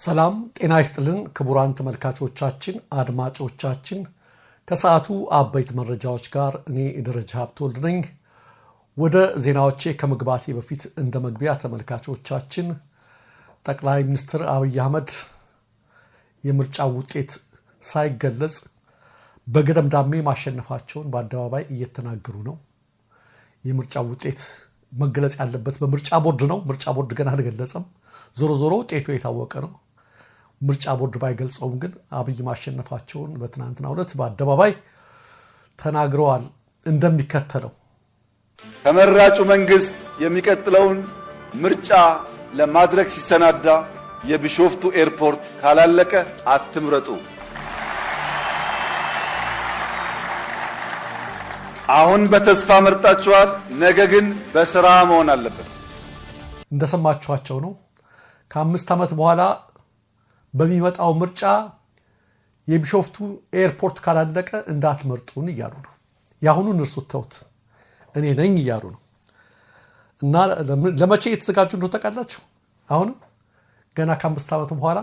ሰላም ጤና ይስጥልን ክቡራን ተመልካቾቻችን አድማጮቻችን ከሰዓቱ አበይት መረጃዎች ጋር እኔ ደረጃ ሀብተወልድ ነኝ። ወደ ዜናዎቼ ከመግባቴ በፊት እንደ መግቢያ ተመልካቾቻችን ጠቅላይ ሚኒስትር አብይ አህመድ የምርጫ ውጤት ሳይገለጽ በገደምዳሜ ማሸነፋቸውን በአደባባይ እየተናገሩ ነው። የምርጫ ውጤት መገለጽ ያለበት በምርጫ ቦርድ ነው። ምርጫ ቦርድ ገና አልገለጸም። ዞሮ ውጤቱ የታወቀ ነው። ምርጫ ቦርድ ባይገልጸውም ግን አብይ ማሸነፋቸውን በትናንትናው ዕለት በአደባባይ ተናግረዋል። እንደሚከተለው ተመራጩ መንግስት የሚቀጥለውን ምርጫ ለማድረግ ሲሰናዳ የቢሾፍቱ ኤርፖርት ካላለቀ አትምረጡ። አሁን በተስፋ መርጣችኋል፣ ነገ ግን በስራ መሆን አለበት። እንደሰማችኋቸው ነው። ከ5 ዓመት በኋላ በሚመጣው ምርጫ የቢሾፍቱ ኤርፖርት ካላለቀ እንዳትመርጡን እያሉ ነው። ያሁኑን እርሱት ተውት፣ እኔ ነኝ እያሉ ነው። እና ለመቼ የተዘጋጁ እንደሆነ ታውቃላችሁ? አሁንም ገና ከ5 ዓመት በኋላ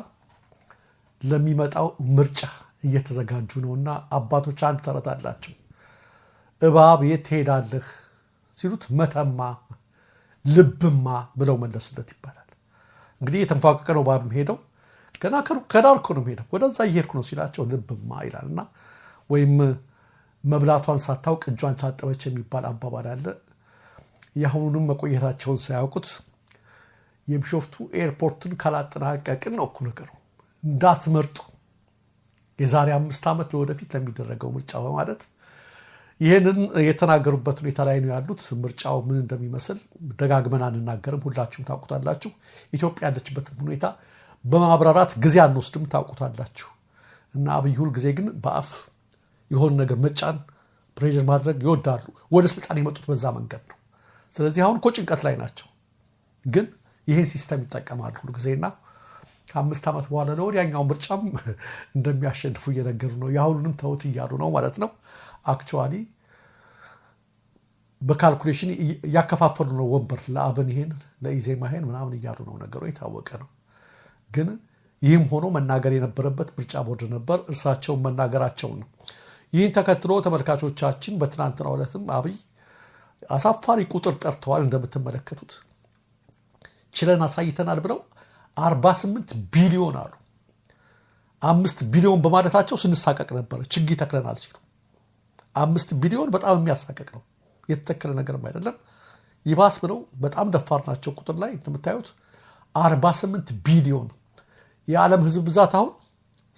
ለሚመጣው ምርጫ እየተዘጋጁ ነውና አባቶች አንድ ተረት አላቸው። እባብ የት ትሄዳለህ ሲሉት መተማ ልብማ ብለው መለሱለት ይባላል። እንግዲህ የተንፋቀቀ ነው እባብ ሄደው ገና ከዳር እኮ ነው ሄደው ወደዛ እየሄድኩ ነው ሲላቸው ልብማ ይላልና ወይም መብላቷን ሳታውቅ እጇን ታጠበች የሚባል አባባል አለ። ያሁኑንም መቆየታቸውን ሳያውቁት የቢሾፍቱ ኤርፖርትን ካላጠናቀቅን ነው እኮ ነገሩ እንዳትመርጡ የዛሬ 5 ዓመት ለወደፊት ለሚደረገው ምርጫ በማለት ይሄንን የተናገሩበት ሁኔታ ላይ ነው ያሉት። ምርጫው ምን እንደሚመስል ደጋግመን አንናገርም፣ ሁላችሁም ታውቁታላችሁ። ኢትዮጵያ ያለችበትን ሁኔታ በማብራራት ጊዜ አንወስድም፣ ታውቁታላችሁ። እና አብይ ሁል ጊዜ ግን በአፍ የሆነ ነገር መጫን ፕሬሸር ማድረግ ይወዳሉ። ወደ ስልጣን የመጡት በዛ መንገድ ነው። ስለዚህ አሁን እኮ ጭንቀት ላይ ናቸው፣ ግን ይሄን ሲስተም ይጠቀማሉ ሁሉ ጊዜና ከ5 ዓመት በኋላ ለወዲያኛው ምርጫም እንደሚያሸንፉ እየነገሩ ነው። ያሁኑንም ተውት እያሉ ነው ማለት ነው። አክቹዋሊ በካልኩሌሽን ያከፋፈሉ ነው ወንበር ለአብን ይሄን ለኢዜማ ይሄን ምናምን እያሉ ነው። ነገሩ የታወቀ ነው። ግን ይህም ሆኖ መናገር የነበረበት ምርጫ ቦርድ ነበር። እርሳቸውን መናገራቸው ነው። ይህን ተከትሎ ተመልካቾቻችን በትናንትናው ዕለትም አብይ አሳፋሪ ቁጥር ጠርተዋል። እንደምትመለከቱት ችለን አሳይተናል ብለው 48 ቢሊዮን አሉ። 5 ቢሊዮን በማለታቸው ስንሳቀቅ ነበር። ችግኝ ተክለናል ሲሉ 5 ቢሊዮን በጣም የሚያሳቀቅ ነው። የተተከለ ነገርም አይደለም። ይባስ ብለው በጣም ደፋር ናቸው። ቁጥር ላይ እንደምታዩት 48 ቢሊዮን የዓለም ህዝብ ብዛት አሁን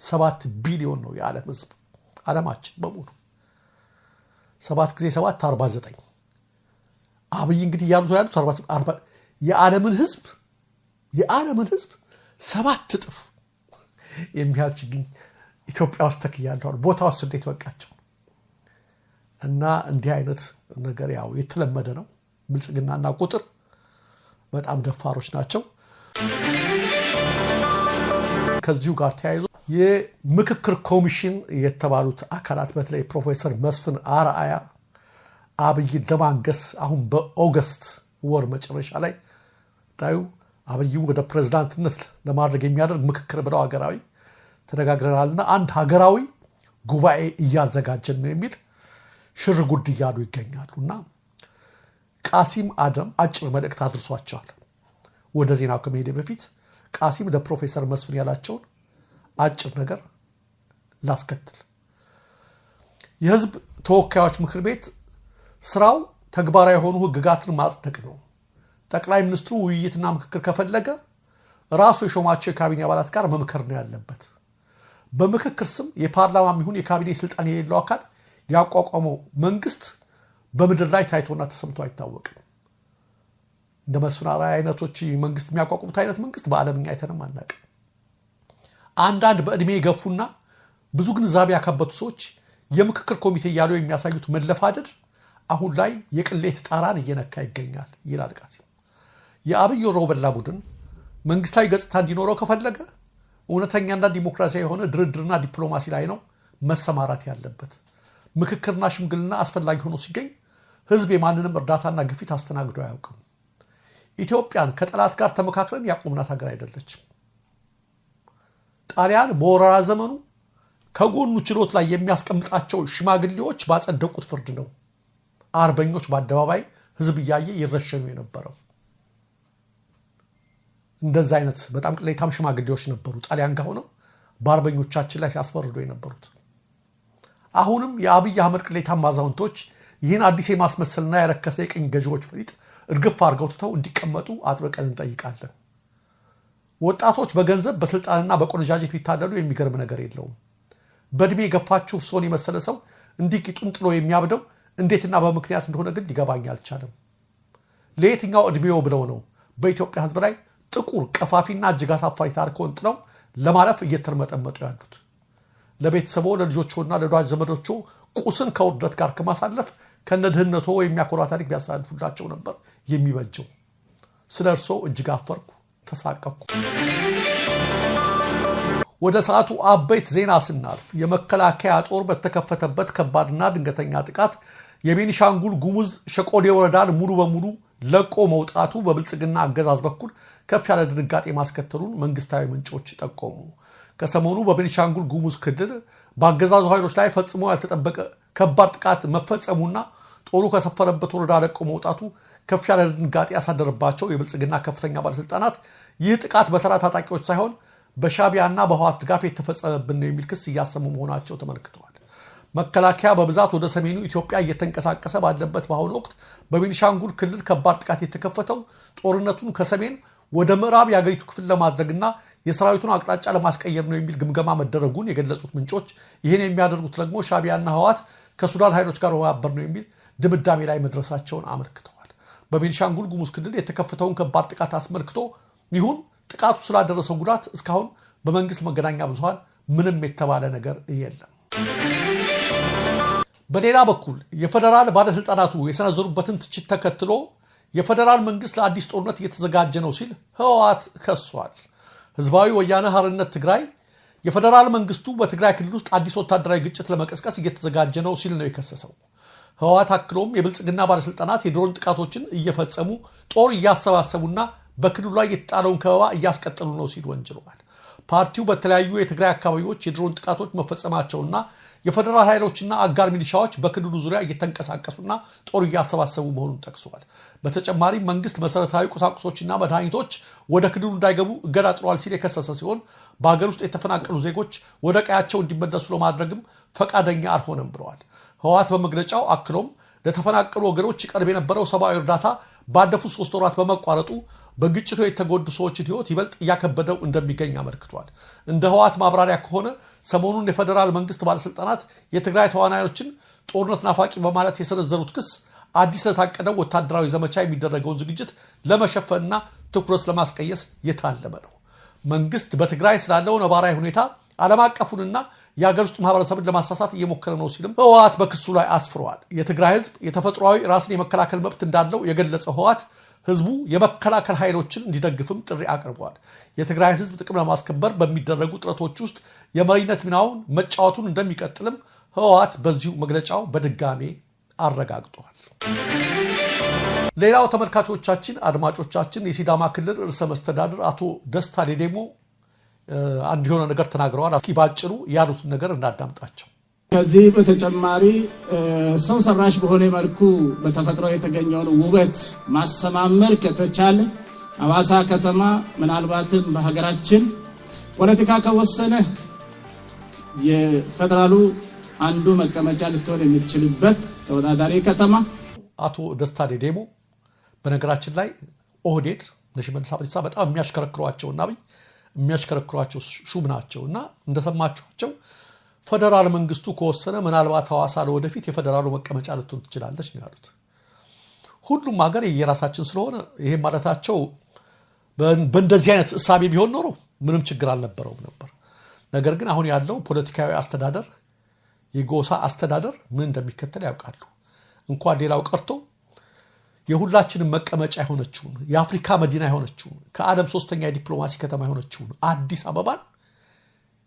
7 ቢሊዮን ነው። የዓለም ህዝብ ዓለማችን በሙሉ 7 ጊዜ 7 49። አብይ እንግዲህ ያሉት 48 የዓለምን ህዝብ 7 እጥፍ የሚያህል ችግኝ ኢትዮጵያ ውስጥ ተክያለሁ። ቦታው ውስጥ እንዴት በቃቸው? እና እንዲህ አይነት ነገር ያው የተለመደ ነው። ብልጽግናና ቁጥር በጣም ደፋሮች ናቸው። ከዚሁ ጋር ተያይዞ የምክክር ኮሚሽን የተባሉት አካላት በተለይ ፕሮፌሰር መስፍን አርአያ አብይን ለማንገስ አሁን በኦገስት ወር መጨረሻ ላይ ታዩ አብይን ወደ ፕሬዝዳንትነት ለማድረግ የሚያደርግ ምክክር ብለው ሀገራዊ ተነጋግረናልና አንድ ሀገራዊ ጉባኤ እያዘጋጀን ነው የሚል ሽር ጉድ እያሉ ይገኛሉና ቃሲም አደም አጭር መልእክት አድርሷቸዋል። ወደ ዜናው ከመሄድ በፊት ቃሲም ለፕሮፌሰር መስፍን ያላቸውን አጭር ነገር ላስከትል። የህዝብ ተወካዮች ምክር ቤት ስራው ተግባራዊ የሆኑ ህግጋትን ማጽደቅ ነው። ጠቅላይ ሚኒስትሩ ውይይትና ምክክር ከፈለገ ራሱ የሾማቸው የካቢኔ አባላት ጋር መምከር ነው ያለበት። በምክክር ስም የፓርላማም ይሁን የካቢኔ ስልጣን የሌለው አካል ያቋቋመው መንግስት በምድር ላይ ታይቶና ተሰምቶ አይታወቅም። እንደ መስፍን አርአያ አይነቶች መንግስት የሚያቋቁሙት አይነት መንግስት በዓለምኛ አይተንም አናውቅም። አንዳንድ በእድሜ የገፉና ብዙ ግንዛቤ ያካበቱ ሰዎች የምክክር ኮሚቴ እያሉ የሚያሳዩት መለፋደድ አሁን ላይ የቅሌት ጣራን እየነካ ይገኛል ይላል ቃሲም። የአብይ ወሮበላ ቡድን መንግስታዊ ገጽታ እንዲኖረው ከፈለገ እውነተኛና ዲሞክራሲያዊ የሆነ ድርድርና ዲፕሎማሲ ላይ ነው መሰማራት ያለበት። ምክክርና ሽምግልና አስፈላጊ ሆኖ ሲገኝ ህዝብ የማንንም እርዳታና ግፊት አስተናግዶ አያውቅም። ኢትዮጵያን ከጠላት ጋር ተመካክረን ያቆምናት ሀገር አይደለችም። ጣሊያን በወረራ ዘመኑ ከጎኑ ችሎት ላይ የሚያስቀምጣቸው ሽማግሌዎች ባጸደቁት ፍርድ ነው አርበኞች በአደባባይ ህዝብ ያየ ይረሸኑ የነበረው። እንደዛ አይነት በጣም ቅሌታም ሽማግሌዎች ነበሩ ጣሊያን ጋር ሆነው በአርበኞቻችን ላይ ሲያስፈርዱ የነበሩት። አሁንም የአብይ አህመድ ቅሌታም አዛውንቶች ይህን አዲስ የማስመሰልና ያረከሰ የቅኝ ገዢዎች ፍሪጥ እርግፍ አድርገው ትተው እንዲቀመጡ አጥብቀን እንጠይቃለን። ወጣቶች በገንዘብ በስልጣንና በቆነጃጀት ቢታለሉ የሚገርም ነገር የለውም። በእድሜ የገፋችሁ እርሶን የመሰለ ሰው እንዲህ ቂጡን ጥሎ የሚያብደው እንዴትና በምክንያት እንደሆነ ግን ሊገባኝ አልቻለም። ለየትኛው እድሜው ብለው ነው በኢትዮጵያ ህዝብ ላይ ጥቁር ቀፋፊና እጅግ አሳፋሪ ታሪክን ጥለው ለማለፍ እየተርመጠመጡ ያሉት? ለቤተሰቦ ለልጆቹና ለወዳጅ ዘመዶቹ ቁስን ከውርደት ጋር ከማሳለፍ ከነድህነቱ የሚያኮራ ታሪክ ቢያሳልፉላቸው ነበር የሚበጀው። ስለርሶ እጅግ አፈርኩ፣ ተሳቀቅኩ። ወደ ሰዓቱ አበይት ዜና ስናልፍ የመከላከያ ጦር በተከፈተበት ከባድና ድንገተኛ ጥቃት የቤኒሻንጉል ጉሙዝ ሸቆዴ ወረዳን ሙሉ በሙሉ ለቆ መውጣቱ በብልጽግና አገዛዝ በኩል ከፍ ያለ ድንጋጤ ማስከተሉን መንግስታዊ ምንጮች ጠቆሙ። ከሰሞኑ በቤኒሻንጉል ጉሙዝ ክልል በአገዛዙ ኃይሎች ላይ ፈጽሞ ያልተጠበቀ ከባድ ጥቃት መፈጸሙና ጦሩ ከሰፈረበት ወረዳ ለቆ መውጣቱ ከፍ ያለ ድንጋጤ ያሳደረባቸው የብልጽግና ከፍተኛ ባለስልጣናት ይህ ጥቃት በተራ ታጣቂዎች ሳይሆን በሻቢያና በህዋት ድጋፍ የተፈጸመብን ነው የሚል ክስ እያሰሙ መሆናቸው ተመልክተዋል። መከላከያ በብዛት ወደ ሰሜኑ ኢትዮጵያ እየተንቀሳቀሰ ባለበት በአሁኑ ወቅት በቤኒሻንጉል ክልል ከባድ ጥቃት የተከፈተው ጦርነቱን ከሰሜን ወደ ምዕራብ የአገሪቱ ክፍል ለማድረግና የሰራዊቱን አቅጣጫ ለማስቀየር ነው የሚል ግምገማ መደረጉን የገለጹት ምንጮች ይህን የሚያደርጉት ደግሞ ሻቢያና ህዋት ከሱዳን ኃይሎች ጋር በማበር ነው የሚል ድምዳሜ ላይ መድረሳቸውን አመልክተዋል። በቤኒሻንጉል ጉሙዝ ክልል የተከፈተውን ከባድ ጥቃት አስመልክቶ ይሁን ጥቃቱ ስላደረሰው ጉዳት እስካሁን በመንግስት መገናኛ ብዙሃን ምንም የተባለ ነገር የለም። በሌላ በኩል የፌደራል ባለስልጣናቱ የሰነዘሩበትን ትችት ተከትሎ የፌደራል መንግስት ለአዲስ ጦርነት እየተዘጋጀ ነው ሲል ህወሓት ከሷል። ህዝባዊ ወያነ ሓርነት ትግራይ የፌደራል መንግስቱ በትግራይ ክልል ውስጥ አዲስ ወታደራዊ ግጭት ለመቀስቀስ እየተዘጋጀ ነው ሲል ነው የከሰሰው። ህወሓት አክሎም የብልጽግና ባለስልጣናት የድሮን ጥቃቶችን እየፈጸሙ ጦር እያሰባሰቡና በክልሉ ላይ የተጣለውን ከበባ እያስቀጠሉ ነው ሲል ወንጅሏል። ፓርቲው በተለያዩ የትግራይ አካባቢዎች የድሮን ጥቃቶች መፈጸማቸውና የፌደራል ኃይሎችና አጋር ሚሊሻዎች በክልሉ ዙሪያ እየተንቀሳቀሱና ጦር እያሰባሰቡ መሆኑን ጠቅሷል። በተጨማሪም መንግስት መሰረታዊ ቁሳቁሶችና መድኃኒቶች ወደ ክልሉ እንዳይገቡ እገዳ ጥሏል ሲል የከሰሰ ሲሆን በሀገር ውስጥ የተፈናቀሉ ዜጎች ወደ ቀያቸው እንዲመለሱ ለማድረግም ፈቃደኛ አልሆነም ብለዋል። ህወሓት በመግለጫው አክሎም ለተፈናቀሉ ወገኖች ይቀርብ የነበረው ሰብአዊ እርዳታ ባለፉት 3 ወራት በመቋረጡ በግጭቱ የተጎዱ ሰዎችን ህይወት ይበልጥ እያከበደው እንደሚገኝ አመልክቷል። እንደ ህወሓት ማብራሪያ ከሆነ ሰሞኑን የፌደራል መንግስት ባለስልጣናት የትግራይ ተዋናዮችን ጦርነት ናፋቂ በማለት የሰነዘሩት ክስ አዲስ ለታቀደው ወታደራዊ ዘመቻ የሚደረገውን ዝግጅት ለመሸፈንና ትኩረት ለማስቀየስ የታለመ ነው። መንግስት በትግራይ ስላለው ነባራዊ ሁኔታ ዓለም አቀፉንና የሀገር ውስጥ ማህበረሰብን ለማሳሳት እየሞከረ ነው ሲልም ህወሓት በክሱ ላይ አስፍሯል። የትግራይ ህዝብ የተፈጥሯዊ ራስን የመከላከል መብት እንዳለው የገለጸው ህወሓት ህዝቡ የመከላከል ኃይሎችን እንዲደግፍም ጥሪ አቅርቧል። የትግራይን ህዝብ ጥቅም ለማስከበር በሚደረጉ ጥረቶች ውስጥ የመሪነት ሚናውን መጫወቱን እንደሚቀጥልም ህወሓት በዚሁ መግለጫው በድጋሜ አረጋግጧል። ሌላው ተመልካቾቻችን፣ አድማጮቻችን የሲዳማ ክልል ርዕሰ መስተዳድር አቶ ደስታ ሌዳሞ አንድ የሆነ ነገር ተናግረዋል። እስኪ ባጭሩ ያሉትን ነገር እናዳምጣቸው። ከዚህ በተጨማሪ ሰው ሰራሽ በሆነ መልኩ በተፈጥሮ የተገኘውን ውበት ማሰማመር ከተቻለ ሐዋሳ ከተማ ምናልባትም በሀገራችን ፖለቲካ ከወሰነ የፌደራሉ አንዱ መቀመጫ ልትሆን የምትችልበት ተወዳዳሪ ከተማ። አቶ ደስታ ሌዳሞ በነገራችን ላይ ኦህዴድ ለሽመልስ አብዲሳ በጣም የሚያሽከረክሯቸውና የሚያሽከረክሯቸው ሹም ናቸውና እንደሰማችኋቸው ፌደራል መንግስቱ ከወሰነ ምናልባት ሐዋሳ ለወደፊት የፌደራሉ መቀመጫ ልትሆን ትችላለች ነው ያሉት። ሁሉም ሀገር የራሳችን ስለሆነ ይሄ ማለታቸው በእንደዚህ አይነት እሳቤ ቢሆን ኖሮ ምንም ችግር አልነበረውም ነበር። ነገር ግን አሁን ያለው ፖለቲካዊ አስተዳደር የጎሳ አስተዳደር ምን እንደሚከተል ያውቃሉ። እንኳን ሌላው ቀርቶ የሁላችንም መቀመጫ የሆነችውን የአፍሪካ መዲና የሆነችውን ከዓለም 3ኛ የዲፕሎማሲ ከተማ የሆነችውን አዲስ አበባን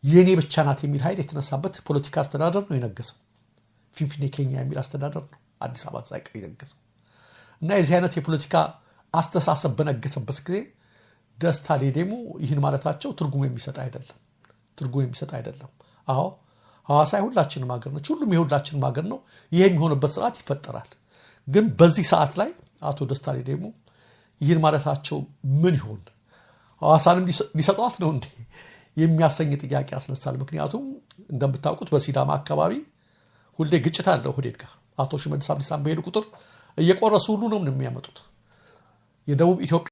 የኔ ብቻ ናት የሚል ኃይል የተነሳበት ፖለቲካ አስተዳደር ነው የነገሰው። ፊንፊኔ ኬንያ የሚል አስተዳደር ነው አዲስ አበባ ሳይቀር የነገሰው። እና የዚህ አይነት የፖለቲካ አስተሳሰብ በነገሰበት ጊዜ ደስታ ሌዳሞ ይህን ማለታቸው ትርጉም የሚሰጥ አይደለም። ትርጉም የሚሰጥ አይደለም። አዎ ሐዋሳ የሁላችንም ሀገር ነች፣ ሁሉም የሁላችንም ሀገር ነው። ይሄ የሚሆንበት ስርዓት ይፈጠራል። ግን በዚህ ሰዓት ላይ አቶ ደስታ ሌዳሞ ይህን ማለታቸው ምን ይሆን? ሐዋሳንም ሊሰጧት ነው እንዴ የሚያሰኝ ጥያቄ ያስነሳል። ምክንያቱም እንደምታውቁት በሲዳማ አካባቢ ሁሌ ግጭት አለ ኦህዴድ ጋር። አቶ ሽመልስ አብዲሳን በሄዱ ቁጥር እየቆረሱ ሁሉ ነው የሚያመጡት። የደቡብ ኢትዮጵያ